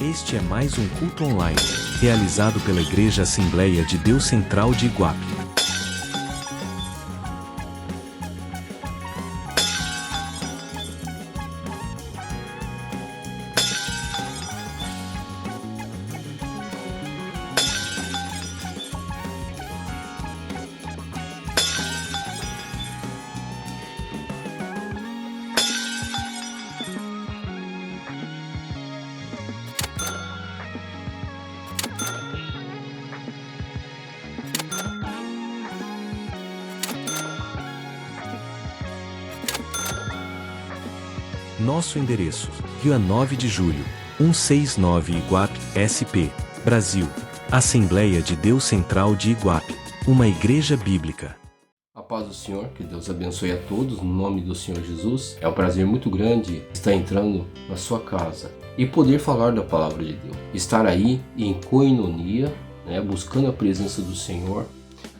Este é mais um culto online, realizado pela Igreja Assembleia de Deus Central de Iguape. Nosso endereço: Dia 9 de julho, 169 Iguape, SP, Brasil. Assembleia de Deus Central de Iguape, uma igreja bíblica. A paz do Senhor, que Deus abençoe a todos, no nome do Senhor Jesus. É um prazer muito grande estar entrando na sua casa e poder falar da palavra de Deus. Estar aí em coinonia, buscando a presença do Senhor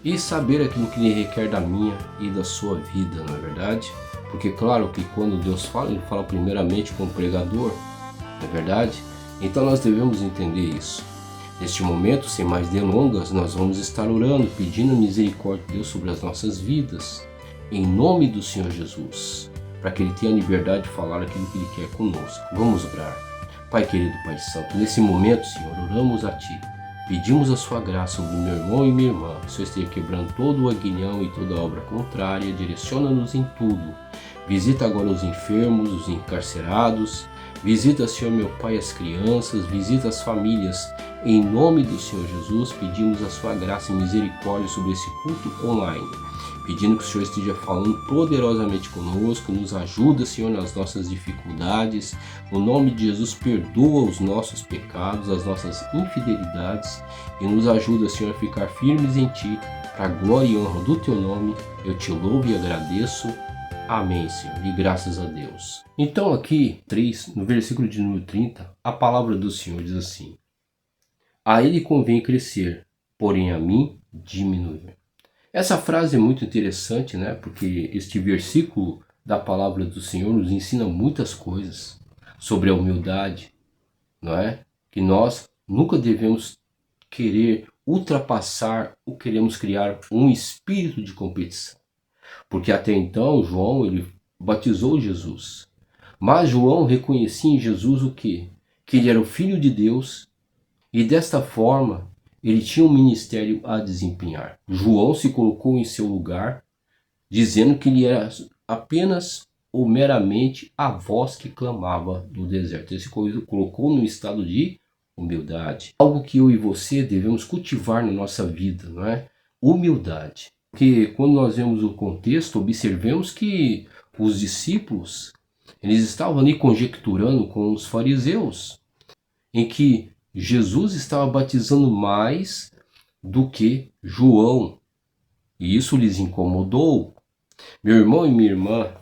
e saber aquilo que Ele requer da minha e da sua vida, não é verdade? Porque claro que quando Deus fala, Ele fala primeiramente com o pregador, não é verdade? Então nós devemos entender isso. Neste momento, sem mais delongas, nós vamos estar orando, pedindo a misericórdia de Deus sobre as nossas vidas, em nome do Senhor Jesus, para que Ele tenha liberdade de falar aquilo que Ele quer conosco. Vamos orar. Pai querido, Pai Santo, nesse momento, Senhor, oramos a Ti. Pedimos a sua graça sobre meu irmão e minha irmã, que o Senhor esteja quebrando todo o aguilhão e toda obra contrária, direciona-nos em tudo. Visita agora os enfermos, os encarcerados, visita, Senhor meu Pai, as crianças, visita as famílias. Em nome do Senhor Jesus, pedimos a sua graça e misericórdia sobre esse culto online. Pedindo que o Senhor esteja falando poderosamente conosco, nos ajuda, Senhor, nas nossas dificuldades. No nome de Jesus, perdoa os nossos pecados, as nossas infidelidades e nos ajuda, Senhor, a ficar firmes em Ti, para a glória e honra do Teu nome. Eu Te louvo e agradeço. Amém, Senhor, e graças a Deus. Então aqui, no versículo de número 30, a palavra do Senhor diz assim: a Ele convém crescer, porém a mim diminuir. Essa frase é muito interessante, porque este versículo da palavra do Senhor nos ensina muitas coisas sobre a humildade, não é? Que nós nunca devemos querer ultrapassar ou queremos criar um espírito de competição. Porque até então João, ele batizou Jesus. Mas João reconhecia em Jesus o quê? Que ele era o Filho de Deus e desta forma ele tinha um ministério a desempenhar. João se colocou em seu lugar, dizendo que ele era apenas ou meramente a voz que clamava no deserto. Ele se colocou num estado de humildade. Algo que eu e você devemos cultivar na nossa vida, não é? Humildade. Porque quando nós vemos o contexto, observemos que os discípulos, eles estavam ali conjecturando com os fariseus, em que Jesus estava batizando mais do que João. E isso lhes incomodou. Meu irmão e minha irmã,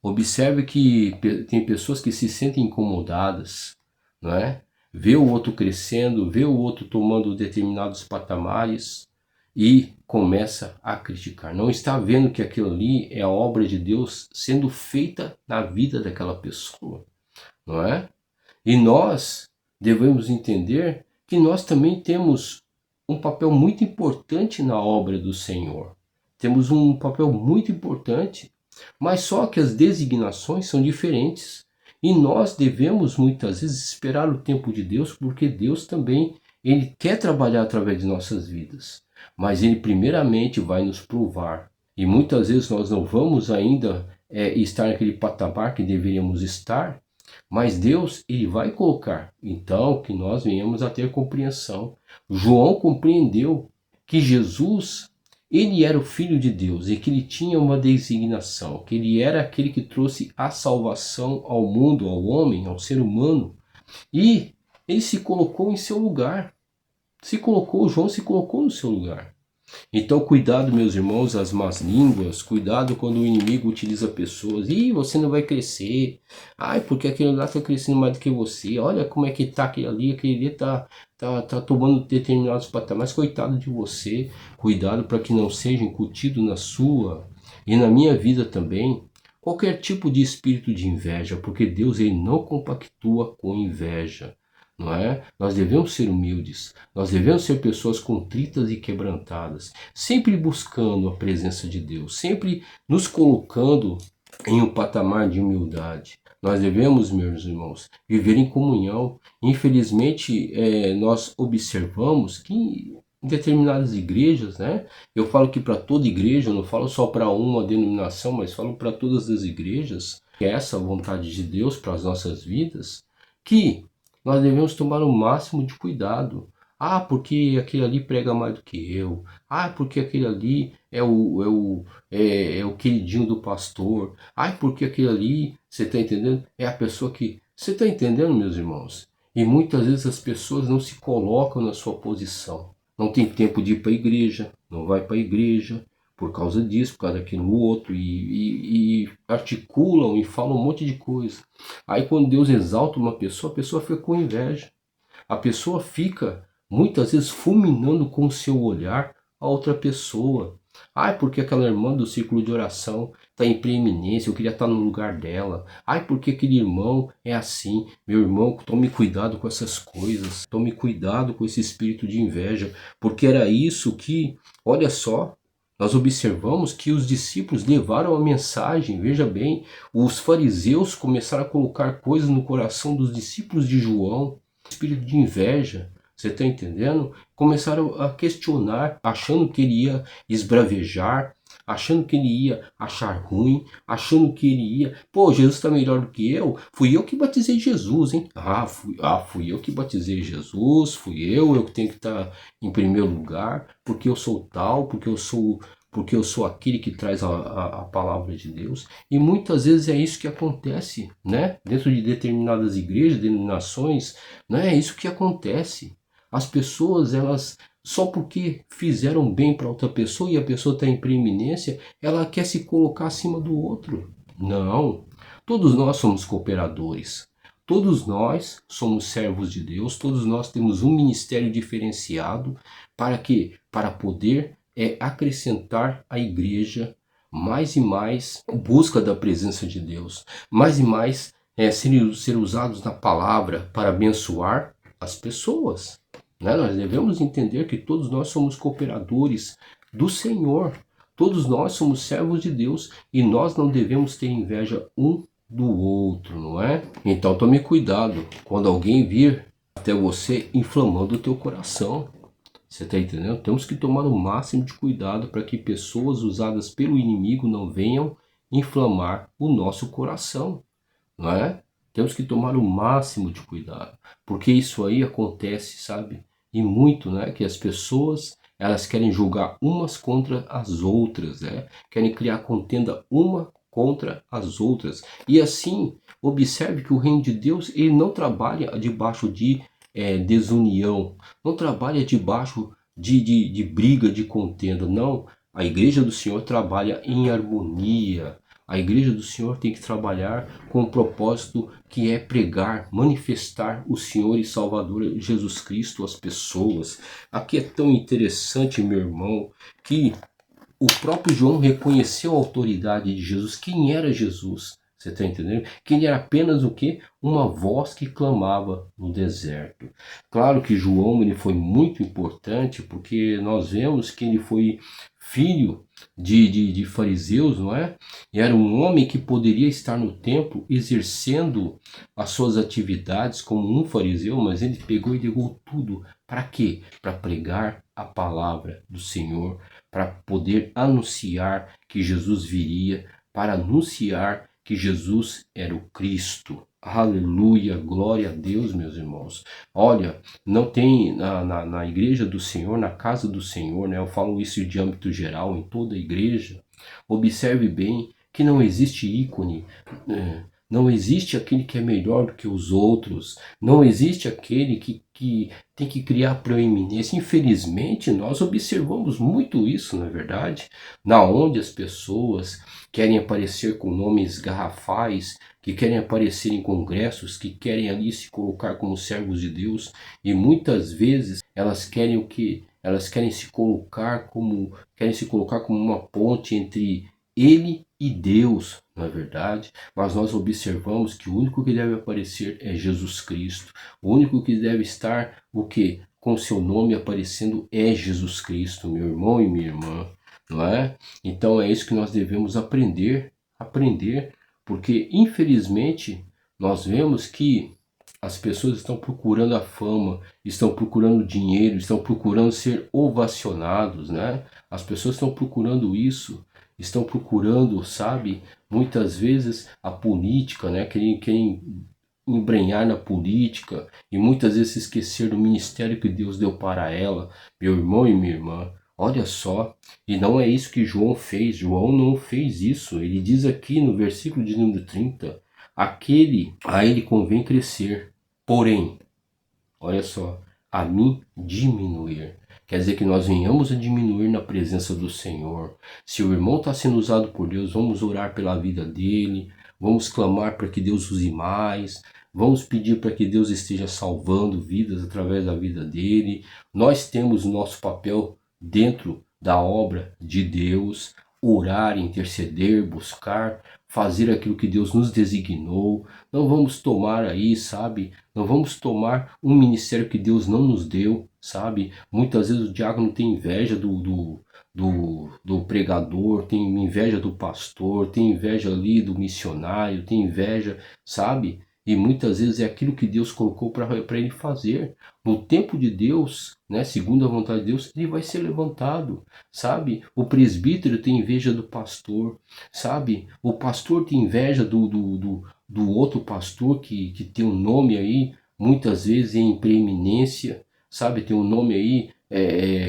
observe que tem pessoas que se sentem incomodadas, não é? Vê o outro crescendo, vê o outro tomando determinados patamares e começa a criticar. Não está vendo que aquilo ali é a obra de Deus sendo feita na vida daquela pessoa, não é? E nós devemos entender que nós também temos um papel muito importante na obra do Senhor. Temos um papel muito importante, mas só que as designações são diferentes. E nós devemos muitas vezes esperar o tempo de Deus, porque Deus também Ele quer trabalhar através de nossas vidas. Mas Ele primeiramente vai nos provar. E muitas vezes nós não vamos ainda estar naquele patamar que deveríamos estar, mas Deus, Ele vai colocar. Então, que nós venhamos a ter compreensão. João compreendeu que Jesus, Ele era o Filho de Deus e que Ele tinha uma designação, que Ele era aquele que trouxe a salvação ao mundo, ao homem, ao ser humano. E Ele se colocou em seu lugar. João se colocou no seu lugar. Então cuidado, meus irmãos, as más línguas, cuidado quando o inimigo utiliza pessoas. Você não vai crescer. Porque aquele lá está crescendo mais do que você. Olha como é que está aquele ali está tomando determinados patamares. Coitado de você. Cuidado para que não seja incutido na sua e na minha vida também qualquer tipo de espírito de inveja, porque Deus, Ele não compactua com inveja. não é? Nós devemos ser humildes, nós devemos ser pessoas contritas e quebrantadas, sempre buscando a presença de Deus, sempre nos colocando em um patamar de humildade. Nós devemos, meus irmãos, viver em comunhão. Infelizmente, nós observamos que em determinadas igrejas, né? Eu falo que para toda igreja, eu não falo só para uma denominação, mas falo para todas as igrejas, que é essa a vontade de Deus para as nossas vidas, que nós devemos tomar o máximo de cuidado. Ah, porque aquele ali prega mais do que eu. Ah, porque aquele ali é o queridinho do pastor. Ah, porque aquele ali, você está entendendo? É a pessoa que... Você está entendendo, meus irmãos? E muitas vezes as pessoas não se colocam na sua posição. Não tem tempo de ir para a igreja, não vai para a igreja, por causa disso, por causa daquilo outro, e articulam e falam um monte de coisa. Aí quando Deus exalta uma pessoa, a pessoa fica com inveja. A pessoa fica, muitas vezes, fulminando com o seu olhar a outra pessoa. Ai, porque aquela irmã do círculo de oração está em preeminência, eu queria estar no lugar dela. Ai, porque aquele irmão é assim. Meu irmão, tome cuidado com essas coisas. Tome cuidado com esse espírito de inveja. Porque era isso que, olha só, nós observamos que os discípulos levaram a mensagem. Veja bem, os fariseus começaram a colocar coisas no coração dos discípulos de João. Espírito de inveja, você está entendendo? Começaram a questionar, achando que ele ia esbravejar, achando que ele ia achar ruim, achando que ele ia... Pô, Jesus está melhor do que eu? Fui eu que batizei Jesus, hein? Fui eu que batizei Jesus, eu que tenho que estar em primeiro lugar, porque eu sou tal, porque eu sou aquele que traz a palavra de Deus. E muitas vezes é isso que acontece, né? Dentro de determinadas igrejas, denominações, né? É isso que acontece. As pessoas, elas, só porque fizeram bem para outra pessoa e a pessoa está em preeminência, ela quer se colocar acima do outro. Não. Todos nós somos cooperadores. Todos nós somos servos de Deus. Todos nós temos um ministério diferenciado para quê? Para poder acrescentar à igreja mais e mais busca da presença de Deus, mais e mais ser usados na palavra para abençoar as pessoas, né? Nós devemos entender que todos nós somos cooperadores do Senhor, todos nós somos servos de Deus e nós não devemos ter inveja um do outro, não é? Então tome cuidado quando alguém vir até você inflamando o teu coração. Você está entendendo? Temos que tomar o máximo de cuidado para que pessoas usadas pelo inimigo não venham inflamar o nosso coração, não é? Temos que tomar o máximo de cuidado, porque isso aí acontece, sabe? E muito, né? Que as pessoas, elas querem julgar umas contra as outras, né? Querem criar contenda uma contra as outras. E assim, observe que o reino de Deus, ele não trabalha debaixo de desunião, não trabalha debaixo de briga, de contenda, não. A igreja do Senhor trabalha em harmonia. A igreja do Senhor tem que trabalhar com o propósito que é pregar, manifestar o Senhor e Salvador Jesus Cristo às pessoas. Aqui é tão interessante, meu irmão, que o próprio João reconheceu a autoridade de Jesus. Quem era Jesus? Você está entendendo? Que ele era apenas o quê? Uma voz que clamava no deserto. Claro que João ele foi muito importante, porque nós vemos que ele foi filho de fariseus, não é? E era um homem que poderia estar no templo exercendo as suas atividades como um fariseu, mas ele pegou e negou tudo. Para quê? Para pregar a palavra do Senhor, para poder anunciar que Jesus viria, para anunciar que Jesus era o Cristo. Aleluia, glória a Deus, meus irmãos. Olha, não tem na igreja do Senhor, na casa do Senhor, né? Eu falo isso de âmbito geral, em toda a igreja. Observe bem que não existe ícone, não existe aquele que é melhor do que os outros, não existe aquele que tem que criar proeminência. Infelizmente, nós observamos muito isso, na verdade, na onde as pessoas querem aparecer com nomes garrafais, que querem aparecer em congressos, que querem ali se colocar como servos de Deus, e muitas vezes elas querem o que? Elas querem se colocar como uma ponte entre ele e Deus, na verdade, mas nós observamos que o único que deve aparecer é Jesus Cristo. O único que deve estar, o quê? Com seu nome aparecendo é Jesus Cristo, meu irmão e minha irmã, não é? Então é isso que nós devemos aprender, porque infelizmente nós vemos que as pessoas estão procurando a fama, estão procurando dinheiro, estão procurando ser ovacionados, né? As pessoas estão procurando isso, estão procurando, sabe, muitas vezes a política, né? Querem embrenhar na política e muitas vezes se esquecer do ministério que Deus deu para ela, meu irmão e minha irmã. Olha só, e não é isso que João fez. João não fez isso. Ele diz aqui no versículo de número 30, a ele convém crescer, porém, olha só, a mim diminuir. Quer dizer que nós venhamos a diminuir na presença do Senhor. Se o irmão está sendo usado por Deus, vamos orar pela vida dele, vamos clamar para que Deus use mais, vamos pedir para que Deus esteja salvando vidas através da vida dele. Nós temos o nosso papel dentro da obra de Deus, orar, interceder, buscar, fazer aquilo que Deus nos designou. Não vamos tomar aí, sabe? Não vamos tomar um ministério que Deus não nos deu, sabe? Muitas vezes o diácono tem inveja do pregador, tem inveja do pastor, tem inveja ali do missionário, tem inveja, sabe? E muitas vezes é aquilo que Deus colocou para ele fazer. No tempo de Deus, né, segundo a vontade de Deus, ele vai ser levantado, sabe? O presbítero tem inveja do pastor, sabe? O pastor tem inveja do outro pastor que tem um nome aí, muitas vezes em preeminência, sabe? Tem um nome aí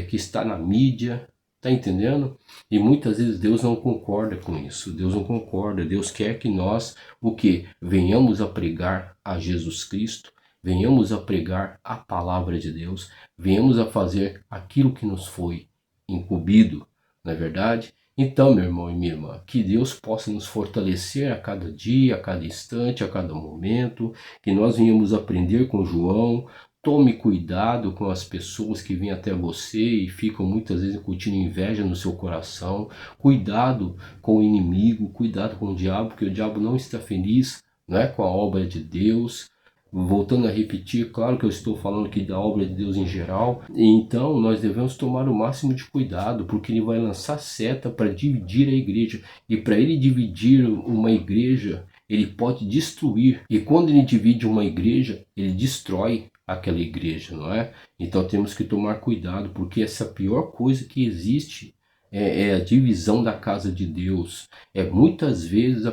que está na mídia, tá entendendo? E muitas vezes Deus não concorda com isso. Deus não concorda. Deus quer que nós, o que? Venhamos a pregar a Jesus Cristo, venhamos a pregar a palavra de Deus, venhamos a fazer aquilo que nos foi incumbido, não é verdade? Então, meu irmão e minha irmã, que Deus possa nos fortalecer a cada dia, a cada instante, a cada momento, que nós venhamos aprender com João. Tome cuidado com as pessoas que vêm até você e ficam muitas vezes incutindo inveja no seu coração. Cuidado com o inimigo, cuidado com o diabo, porque o diabo não está feliz, né, com a obra de Deus. Voltando a repetir, claro que eu estou falando aqui da obra de Deus em geral, então nós devemos tomar o máximo de cuidado, porque ele vai lançar seta para dividir a igreja, e para ele dividir uma igreja, ele pode destruir, e quando ele divide uma igreja, ele destrói aquela igreja, não é? Então temos que tomar cuidado, porque essa é a pior coisa que existe, é a divisão da casa de Deus, é muitas vezes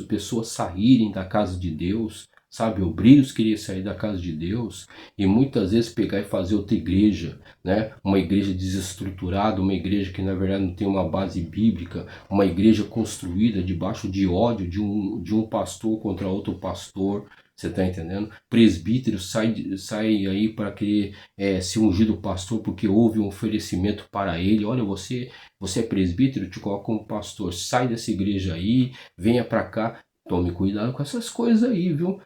pessoas saírem da casa de Deus, sabe, obreiros querer sair da casa de Deus e muitas vezes pegar e fazer outra igreja, né? Uma igreja desestruturada, uma igreja que na verdade não tem uma base bíblica, uma igreja construída debaixo de ódio de um pastor contra outro pastor. Você está entendendo? Presbítero sai aí para querer ser ungido pastor porque houve um oferecimento para ele. Olha, você é presbítero, te coloca como pastor. Sai dessa igreja aí, venha para cá. Tome cuidado com essas coisas aí, viu?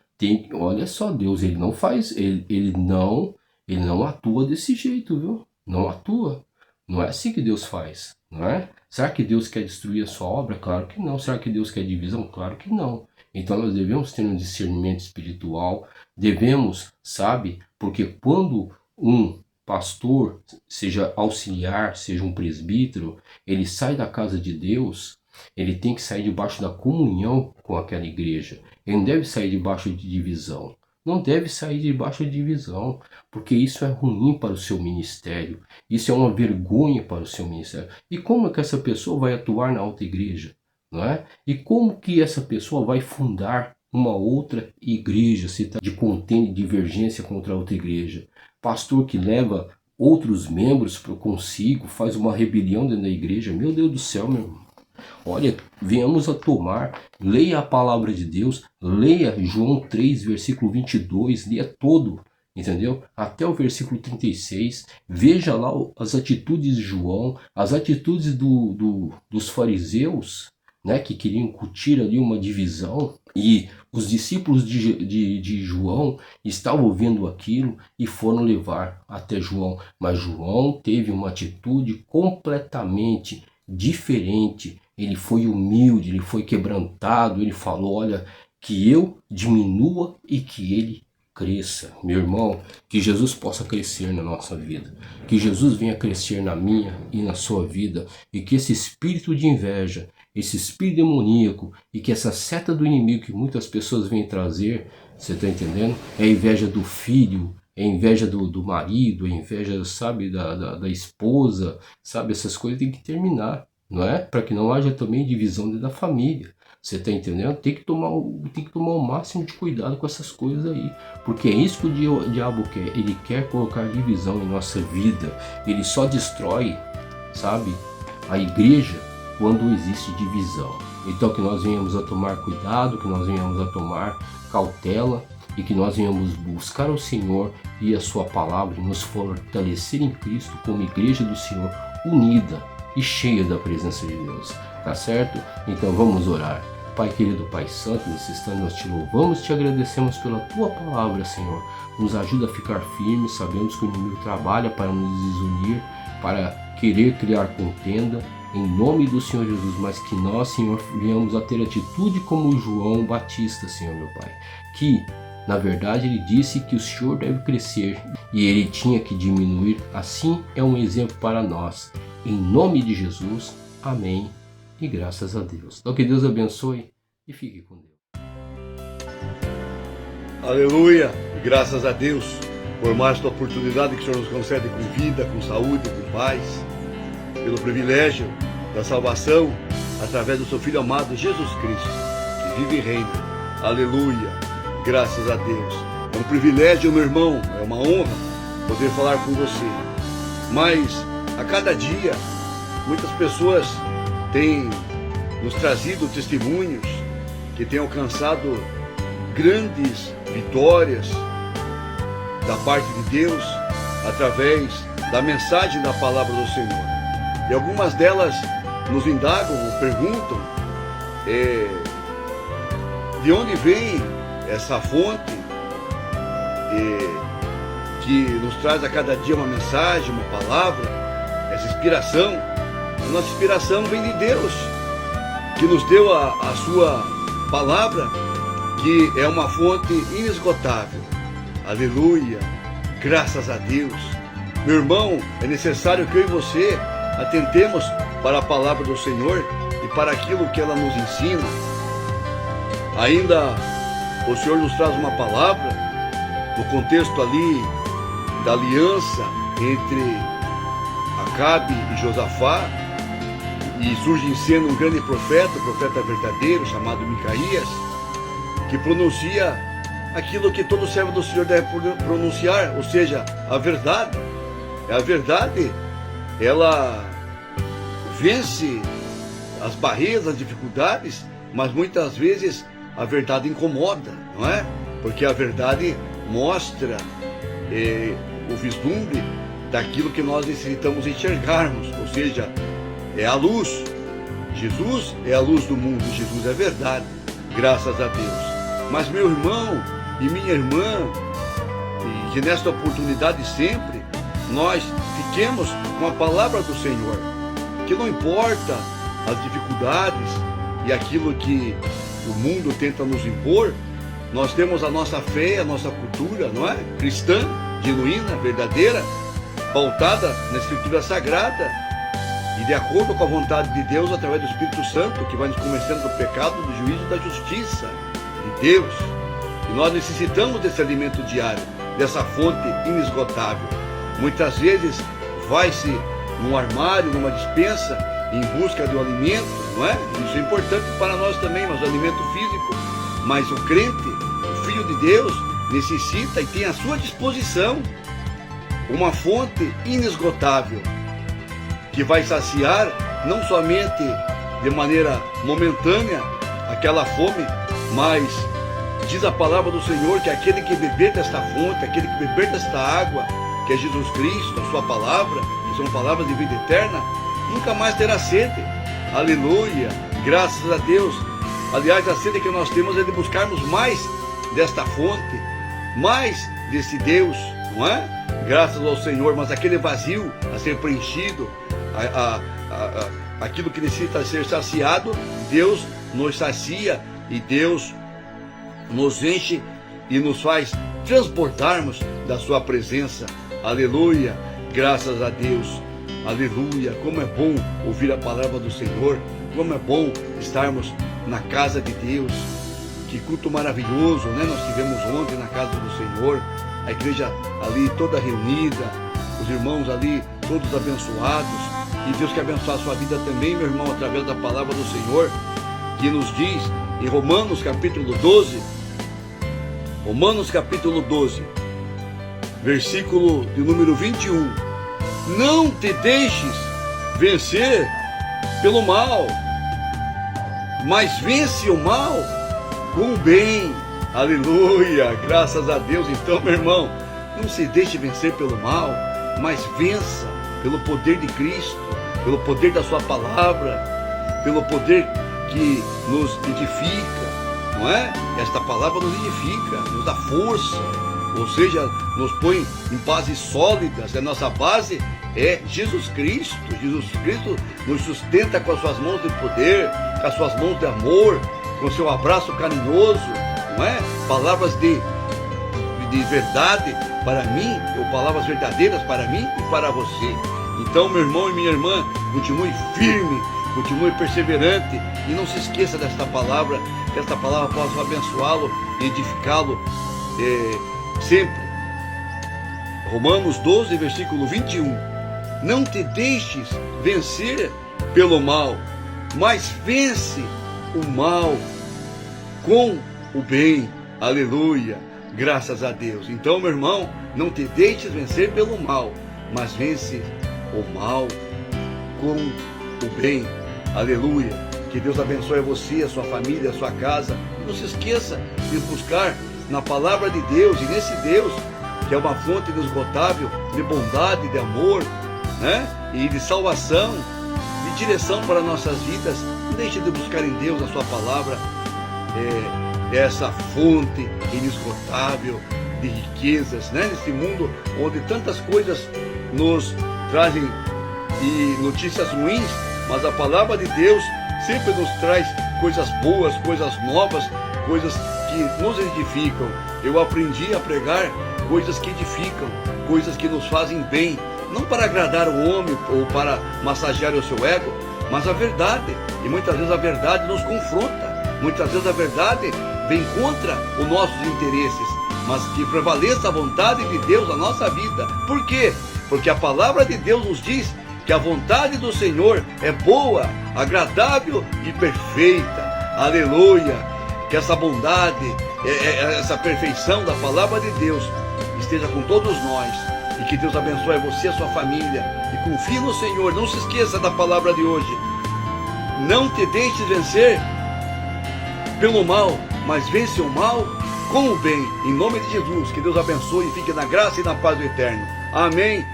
Olha só, Deus, ele não faz, ele não atua desse jeito, viu? Não atua. Não é assim que Deus faz, não é? Será que Deus quer destruir a sua obra? Claro que não. Será que Deus quer divisão? Claro que não. Então nós devemos ter um discernimento espiritual, devemos, sabe? Porque quando um pastor, seja auxiliar, seja um presbítero, ele sai da casa de Deus, ele tem que sair debaixo da comunhão com aquela igreja. Ele não deve sair debaixo de divisão. Não deve sair debaixo de divisão, porque isso é ruim para o seu ministério. Isso é uma vergonha para o seu ministério. E como é que essa pessoa vai atuar na outra igreja? Não é? E como que essa pessoa vai fundar uma outra igreja, se está de contenda e divergência contra outra igreja? Pastor que leva outros membros consigo, faz uma rebelião dentro da igreja. Meu Deus do céu, meu irmão. Olha, venhamos a tomar, leia a palavra de Deus, leia João 3, versículo 22, leia todo, entendeu? Até o versículo 36, veja lá as atitudes de João, as atitudes dos fariseus, né, que queriam incutir ali uma divisão, e os discípulos de João estavam vendo aquilo e foram levar até João, mas João teve uma atitude completamente diferente ele foi humilde, ele foi quebrantado, ele falou, olha, que eu diminua e que ele cresça. Meu irmão, que Jesus possa crescer na nossa vida, que Jesus venha crescer na minha e na sua vida, e que esse espírito de inveja, esse espírito demoníaco e que essa seta do inimigo que muitas pessoas vêm trazer, você está entendendo? É a inveja do filho, é a inveja do marido, é a inveja, sabe, da esposa, sabe? Essas coisas tem que terminar, não é? Para que não haja também divisão dentro da família. Você está entendendo? Tem que tomar o máximo de cuidado com essas coisas aí. Porque é isso que o diabo quer. Ele quer colocar divisão em nossa vida. Ele só destrói, sabe, a igreja quando existe divisão. Então que nós venhamos a tomar cuidado, que nós venhamos a tomar cautela e que nós venhamos buscar o Senhor e a sua palavra e nos fortalecer em Cristo como igreja do Senhor, unida e cheia da presença de Deus. Tá certo? Então vamos orar. Pai querido, Pai santo, nesse instante nós te louvamos e te agradecemos pela tua palavra, Senhor. Nos ajuda a ficar firmes, sabemos que o inimigo trabalha para nos desunir, para querer criar contenda, em nome do Senhor Jesus, mas que nós, Senhor, venhamos a ter atitude como João Batista, Senhor meu Pai, que na verdade ele disse que o Senhor deve crescer e ele tinha que diminuir. Assim é um exemplo para nós. Em nome de Jesus, amém. E graças a Deus. Então que Deus abençoe e fique com Deus. Aleluia! Graças a Deus por mais esta oportunidade que o Senhor nos concede com vida, com saúde, com paz, pelo privilégio da salvação através do seu Filho amado Jesus Cristo, que vive e reina. Aleluia! Graças a Deus. É um privilégio, meu irmão, é uma honra poder falar com você. Mas a cada dia muitas pessoas têm nos trazido testemunhos que têm alcançado grandes vitórias da parte de Deus através da mensagem da palavra do Senhor. E algumas delas nos indagam ou perguntam de onde vem essa fonte que nos traz a cada dia uma mensagem, uma palavra, essa inspiração. A nossa inspiração vem de Deus, que nos deu a sua palavra, que é uma fonte inesgotável. Aleluia! Graças a Deus. Meu irmão, é necessário que eu e você atentemos para a palavra do Senhor e para aquilo que ela nos ensina. Ainda o Senhor nos traz uma palavra no contexto ali da aliança entre Acabe e Josafá, e surge em cena um grande profeta, o profeta verdadeiro, chamado Micaías, que pronuncia aquilo que todo servo do Senhor deve pronunciar, ou seja, a verdade. A verdade, ela vence as barreiras, as dificuldades, mas muitas vezes a verdade incomoda, não é? Porque a verdade mostra o vislumbre daquilo que nós necessitamos enxergarmos, ou seja, é a luz. Jesus é a luz do mundo, Jesus é verdade, graças a Deus. Mas meu irmão e minha irmã, e que nesta oportunidade sempre nós fiquemos com a palavra do Senhor, que não importa as dificuldades e aquilo que o mundo tenta nos impor, nós temos a nossa fé, a nossa cultura, não é? Cristã, genuína, verdadeira, pautada na Escritura Sagrada e de acordo com a vontade de Deus através do Espírito Santo, que vai nos convencendo do pecado, do juízo e da justiça de Deus. E nós necessitamos desse alimento diário, dessa fonte inesgotável. Muitas vezes vai-se num armário, numa despensa, em busca do alimento, não é? Isso é importante para nós também, mas o alimento físico. Mas o crente, o Filho de Deus, necessita e tem à sua disposição uma fonte inesgotável, que vai saciar não somente de maneira momentânea aquela fome, mas diz a palavra do Senhor que aquele que beber desta fonte, aquele que beber desta água, que é Jesus Cristo, a sua palavra, que são palavras de vida eterna, nunca mais terá sede. Aleluia, graças a Deus. Aliás, a sede que nós temos é de buscarmos mais desta fonte, mais desse Deus, não é? Graças ao Senhor, mas aquele vazio a ser preenchido, aquilo que necessita ser saciado, Deus nos sacia e Deus nos enche e nos faz transbordarmos da sua presença. Aleluia, graças a Deus. Aleluia, como é bom ouvir a palavra do Senhor, como é bom estarmos na casa de Deus. Que culto maravilhoso, né? Nós tivemos ontem na casa do Senhor, a igreja ali toda reunida, os irmãos ali todos abençoados, e Deus quer abençoar a sua vida também, meu irmão, através da palavra do Senhor, que nos diz em Romanos capítulo 12, versículo de número 21, não te deixes vencer pelo mal, mas vence o mal com o bem. Aleluia, graças a Deus. Então, meu irmão, não se deixe vencer pelo mal, mas vença pelo poder de Cristo, pelo poder da sua palavra, pelo poder que nos edifica, não é? Esta palavra nos edifica, nos dá força, ou seja, nos põe em bases sólidas. A nossa base é Jesus Cristo. Jesus Cristo nos sustenta com as suas mãos de poder, com as suas mãos de amor, com seu abraço carinhoso, não é? Palavras de verdade para mim, ou palavras verdadeiras para mim e para você. Então, meu irmão e minha irmã, continue firme, continue perseverante e não se esqueça desta palavra, que esta palavra possa abençoá-lo e edificá-lo sempre. Romanos 12, versículo 21. Não te deixes vencer pelo mal, mas vence o mal com o bem. Aleluia, graças a Deus. Então, meu irmão, não te deixes vencer pelo mal, mas vence o mal com o bem. Aleluia. Que Deus abençoe você, a sua família, a sua casa. Não se esqueça de buscar na palavra de Deus, e nesse Deus que é uma fonte inesgotável de bondade, de amor, né? E de salvação, de direção para nossas vidas. Não deixe de buscar em Deus a sua palavra, essa fonte inesgotável de riquezas, né? Nesse mundo onde tantas coisas nos trazem e notícias ruins, mas a palavra de Deus sempre nos traz coisas boas, coisas novas, coisas que nos edificam. Eu aprendi a pregar coisas que edificam, coisas que nos fazem bem, não para agradar o homem ou para massagear o seu ego, mas a verdade. E muitas vezes a verdade nos confronta, muitas vezes a verdade vem contra os nossos interesses, mas que prevaleça a vontade de Deus na nossa vida. Por quê? Porque a palavra de Deus nos diz que a vontade do Senhor é boa, agradável e perfeita. Aleluia! Que essa bondade, essa perfeição da palavra de Deus esteja com todos nós, e que Deus abençoe você e a sua família, e confie no Senhor. Não se esqueça da palavra de hoje. Não te deixes vencer pelo mal, mas vence o mal com o bem. Em nome de Jesus, que Deus abençoe e fique na graça e na paz do Eterno. Amém